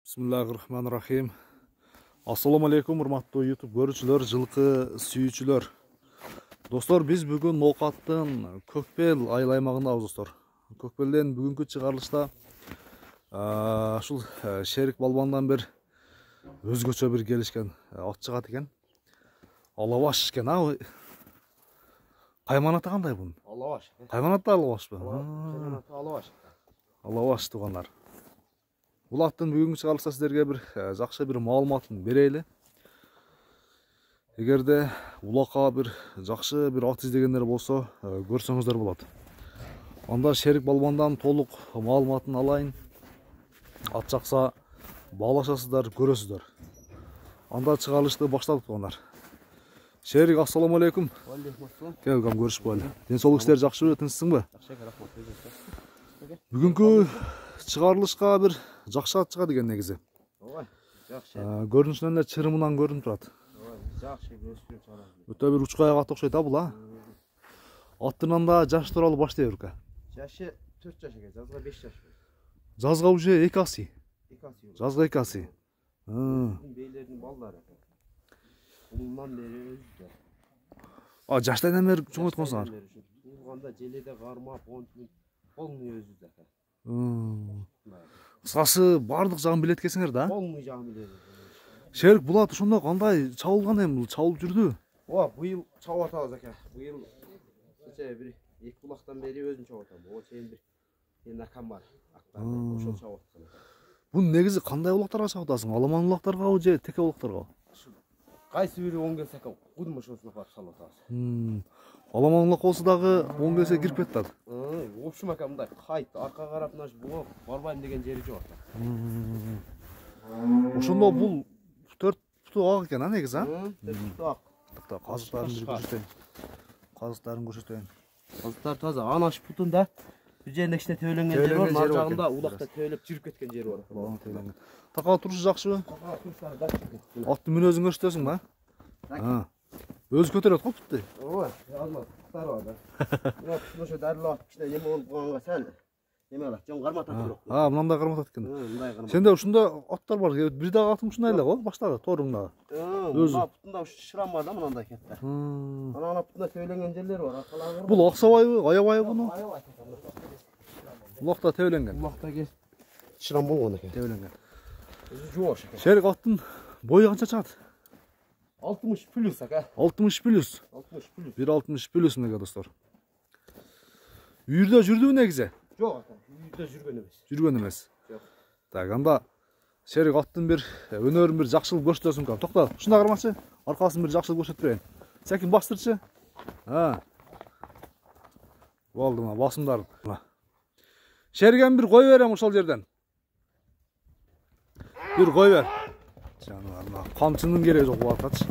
Bismillahirrahmanirrahim. Assalamu alaikum, урматтуу YouTube көрүүчүлөр, жылкы сүйүүчүлөр. Достор, биз бүгүн Ноокаттын Көкбел айыл аймагындабыз, достор. Көкбелден бүгүнкү чыгарылышта ушул Шерик Балбандан бир өзгөчө бир келишкен ат чыгат экен. Алабаш экен, Кайманаты кандай бунун? Алабаш. Кайманаты алабашпы? Алабаш. Алабаш туугандар. Бул аттын бүгүнкү чыгарылышта сиздерге бир жакшы бир маалыматын берели. Эгерде улакка бир жакшы бир ат издегендер болсо, көрсөңүздөр болот. Анда Шерик Балбандан толук маалыматын алайын. Ат жакса баалашасыздар, көрөсүздөр. Анда чыгарылышты баштадык туугандар. Шерик, ассаламу алейкум. Келгем көрүшүп калды. Ден соолук иштери жакшыбы, тынчсыңбы? Бүгүнкү чыгарылышка бир жакшы ат чыгат экен негизи. Ой, жакшы. Көрүнүшүнөн эле чырымынан көрүнүп турат. Ой, жакшы өстүрүп чыгарам. Өтө бир учкай ат окшойт бул, Аттын анда жаш тууралуу баштай берка. Жашы 4 жаш экен, жазга 5 жаш. Жазга уже 2 аси. 2 аси. Жазга 2 аси. Бейлердин балдары. Улунан бери өзүдө. Жаштайдан бери чоңойтконсуңар. Туулганда желеде кармап, полный өзүдө. Кыскасы бардык жагын билет экенсиңер да? Полный жагын билет. Шерик, бул ат ошондо кандай чабылган эми, бул чабылып жүрдү? Быйыл чабып атабыз ака. Быйыл бир 2 булактан бери өзүм чабып атам. О чейин бир накам бар. Ошол чабып аткан. Бун негизи кандай булактарга чабып атасың? Аламан булактаргабы же теке булактарга? Кайсы бири оң келсе ака, кудум ошосуна барып салып атабыз. Аламан булак болсо дагы оң келсе кирип кетет. В общем ака, мындай кайт, арка карап наш буга барбайм деген жери жок. Ошондо бул 4 путу ак экен, негизи, 4 путу ак. Казыктарын көрсөтөйүн. Казыктар таза. Анаш путунда бир жеринде кичине төөлөнгөн жери бар, нар жагында улакта төөлөп жүрүп кеткен жери бар. Такаа турушу жакшыбы? Турушары жакшы. Аттын мүнөзүн көрсөтөсүңбү, Өзү көтөрөт го путты. Ой, азмат туктары бар да. Мына ошо дарылап кичине эме болуп калганга сәл эме алат, жон карматат бирок. Мындай карматат экен. Мындай карматат. Сенде ушундай аттар бар, бир дагы атың ушундай эле го, баштагы торуңдагы. Мына путунда шырам бар да, мындай кетти. Ана путунда төөлөнгөн жерлери бар, аркалары. Бул аксабайбы, аябайбы буну? Улакта төөлөнгөн. Улакта кес шырам болгон экен. Төөлөнгөн. Өзү жоош экен. Шерик, аттын бою канча чыгат? 60 плюс ака. 60 плюс. 60 плюс. 1.60 плюс мега, достор. Үйүрдө жүрдүбү негизи? Жок ака, үйдө жүргөн эмес. Жүргөн эмес. Жок. Так, анда Шерик аттын бир өнөрүн бир жакшылык көрсөтөсүң кам. Токто, ушундай кармачы. Аркасын бир жакшылык көрсөтүп берейин. Секин бастырчы. Болду, мына басымдар. Шеригем бир кой берем ошол жерден. Бир кой бер. Жаныбар, камчынын кереги жок бул аткачы.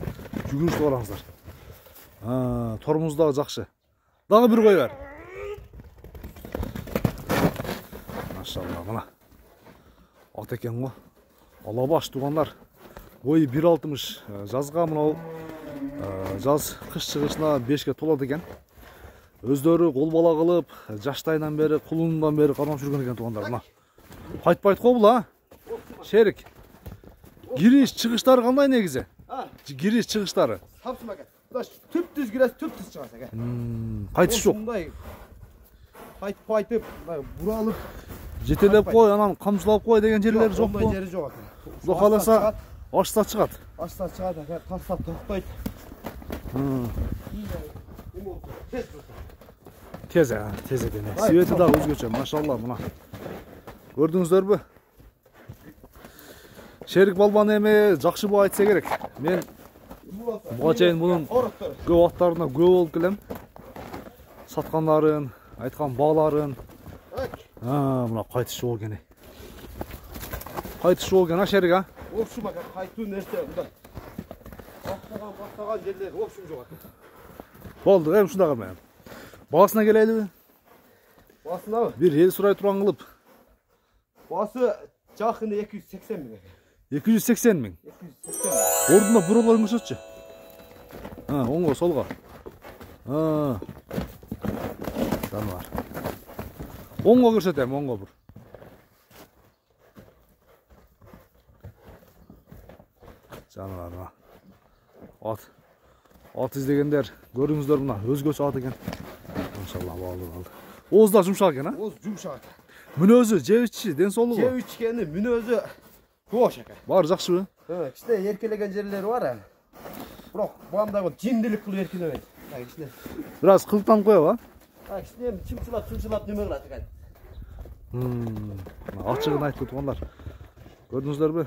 Жүгүрүштү караңыздар. Тормуз дагы жакшы. Дагы бир кой бер. Машалла, мына. Ат экен го. Алабаш туугандар. Бою 1.60. Жазга мына жаз кыш чыгышына 5ке толот экен. Өздөрү кол бала кылып, жаштайынан бери, кулунундан бери кармап жүргөн экен туугандар. Мына. Кайтпайт го бул, Шерик. Гириш чыгыштары кандай негизи? Гириш чыгыштары. Тапсым ака. Түп-түз кирес, түп-түз чыгат ака. Кайтыш жок. Мындай кайтып, буралып, жетелеп кой, анан камчылап кой деген жерлери жокпу? Ондай жери жок ака. Кудай кааласа, ашса чыгат. Ашса чыгат ака, тастап токтойт. Тез экен. Свети да өзгөчө, машалла, мына. Көрдүңүздөрбү? Шерик Балбан эми жакшыбы айтса керек. Мен буга чейин мунун көп аттарына көп болуп келем. Саткандарын, айткан бааларын. Мына кайтыш жок экен. Кайтыш жок экен, Шерик, В общем ака, кайтуу нерсе мындай. Бактаган жерлер в общем жок ака. Болду, эми ушундай кылмайм. Баасына келелиби? Баасынабы? Бир эл сурай турган кылып. Баасы жакында 280 миң ака. 280 миң. 280 миң. Ордуна буролорун көрсөтчү. Оңго, солго. Жаныбар. Оңго көрсөтөм, оңго бур. жаныбар мына. At izlegендер, көрүңүздөр мына өзгөчө ат экен. Машалла, болду. Ооз да жумшак экен, а? Ооз жумшак. Мүнөзү, жебичи, ден соолугу. Жебичкени, мүнөзү жоош экен. Баары жакшыбы? Кичине эркелеген жерлери бар. Бирок бугамдагы жиндилик кылып эркелебейт. Кичине. Бираз кылтанып коёбу, а? Кичине чымчылап неме кылат экен. Ачыгын айтып тургандар. Көрдүңүздөрбү?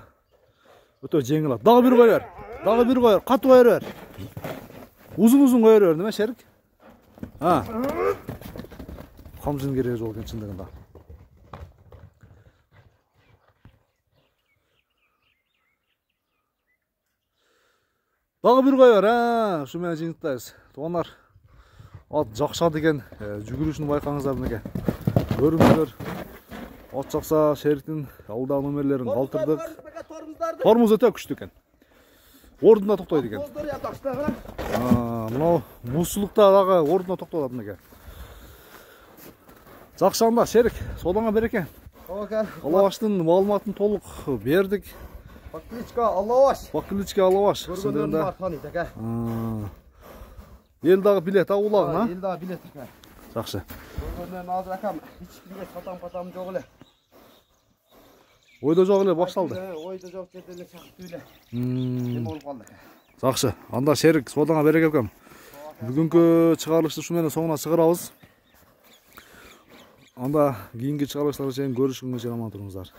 Өтө жеңил ат. Дагы бир коёр. Катуу коё бер. Uzun коё бер, неме Шерик? Камжын кереги жок экен чындыгында. Дагы бир коё бер, ушу менен жыйынтпайбыз. Туугандар, ат жакшы ат экен, жүгүрүшүн байкаңыздар мынеке. Көрүңүздөр. Ат жакса Шериктин алдагы номерлерин калтырдык. Тормуз өтө күчтүү экен. Ордунда токтойт экен. Мынау музсулукта дагы ордунда токтоп атат мынеке. Жакшы анда Шерик, содаңа береке. Алабаштын маалыматын толук бердик. Бакличка Алабаш. Көргөндөрүн бар тааныйт эке. Эл дагы билет, улагына. Эл дагы билет эке. Жакшы. Көргөндөрүн азыр акам эч кимге сатам жок эле. Ойдо жок эле башталды. Ойдо жок жерде эле чакыртып эле. Эме болуп калды. Жакшы. Анда Шерик, содаңа береке экем. Бүгүнкү чыгарылышты ушу менен соңуна чыгарабыз. Анда кийинки чыгарылыштарга чейин көрүшкөнгө чейин аман туруңуздар.